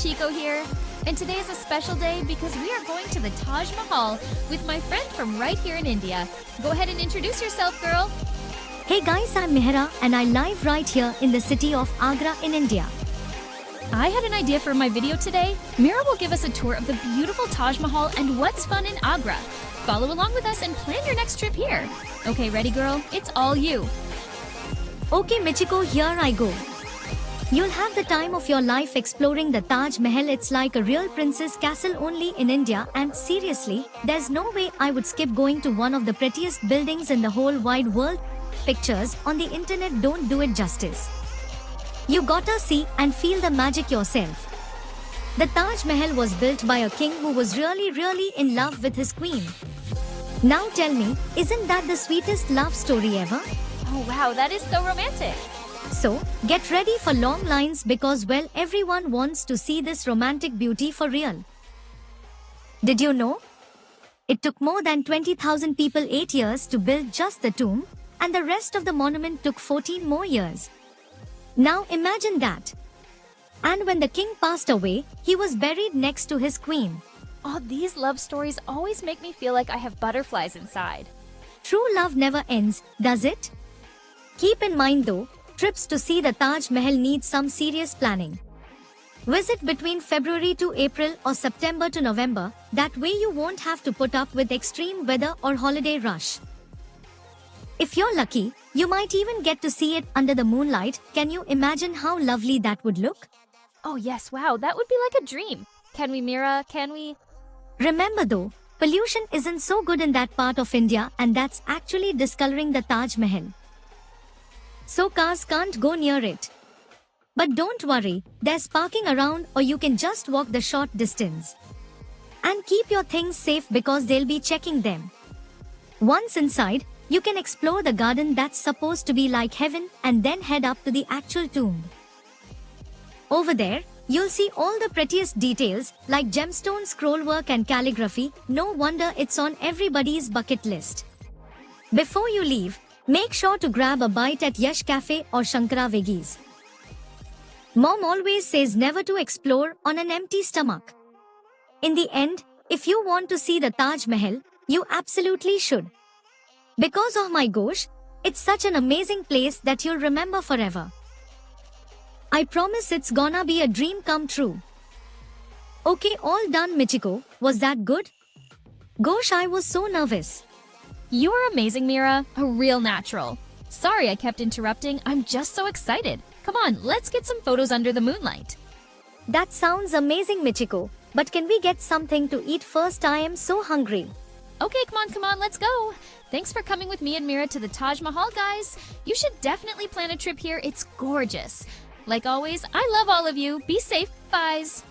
Michiko here. And today is a special day because we are going to the Taj Mahal with my friend from right here in India. Go ahead and introduce yourself, girl. Hey guys, I'm Mehra and I live right here in the city of Agra in India. I had an idea for my video today. Mira will give us a tour of the beautiful Taj Mahal and what's fun in Agra. Follow along with us and plan your next trip here. Okay, ready, girl? It's all you. Okay, Michiko, here I go. You'll have the time of your life exploring the Taj Mahal. It's like a real princess castle only in India, and seriously, there's no way I would skip going to one of the prettiest buildings in the whole wide world. Pictures on the internet don't do it justice. You gotta see and feel the magic yourself. The Taj Mahal was built by a king who was really in love with his queen. Now tell me, isn't that the sweetest love story ever? Oh wow, that is so romantic. So, get ready for long lines because, well, everyone wants to see this romantic beauty for real. Did you know? It took more than 20,000 people 8 years to build just the tomb, and the rest of the monument took 14 more years. Now imagine that. And when the king passed away, he was buried next to his queen. Oh, these love stories always make me feel like I have butterflies inside. True love never ends, does it? Keep in mind though, trips to see the Taj Mahal need some serious planning. Visit between February to April or September to November, that way you won't have to put up with extreme weather or holiday rush. If you're lucky, you might even get to see it under the moonlight. Can you imagine how lovely that would look? Oh yes, wow, that would be like a dream. Can we, Mira? Can we? Remember though, pollution isn't so good in that part of India, and that's actually discoloring the Taj Mahal. So cars can't go near it. But don't worry, there's parking around or you can just walk the short distance. And keep your things safe because they'll be checking them. Once inside, you can explore the garden that's supposed to be like heaven and then head up to the actual tomb. Over there, you'll see all the prettiest details like gemstone scrollwork and calligraphy. No wonder it's on everybody's bucket list. Before you leave, make sure to grab a bite at Yash Cafe or Shankara Veggies. Mom always says never to explore on an empty stomach. In the end, if you want to see the Taj Mahal, you absolutely should. Because oh my gosh, it's such an amazing place that you'll remember forever. I promise it's gonna be a dream come true. Okay, all done, Michiko. Was that good? Gosh, I was so nervous. You are amazing, Mira. A real natural. Sorry I kept interrupting. I'm just so excited. Come on, let's get some photos under the moonlight. That sounds amazing, Michiko. But can we get something to eat first? I am so hungry. Okay, come on, let's go. Thanks for coming with me and Mira to the Taj Mahal, guys. You should definitely plan a trip here. It's gorgeous. Like always, I love all of you. Be safe, guys.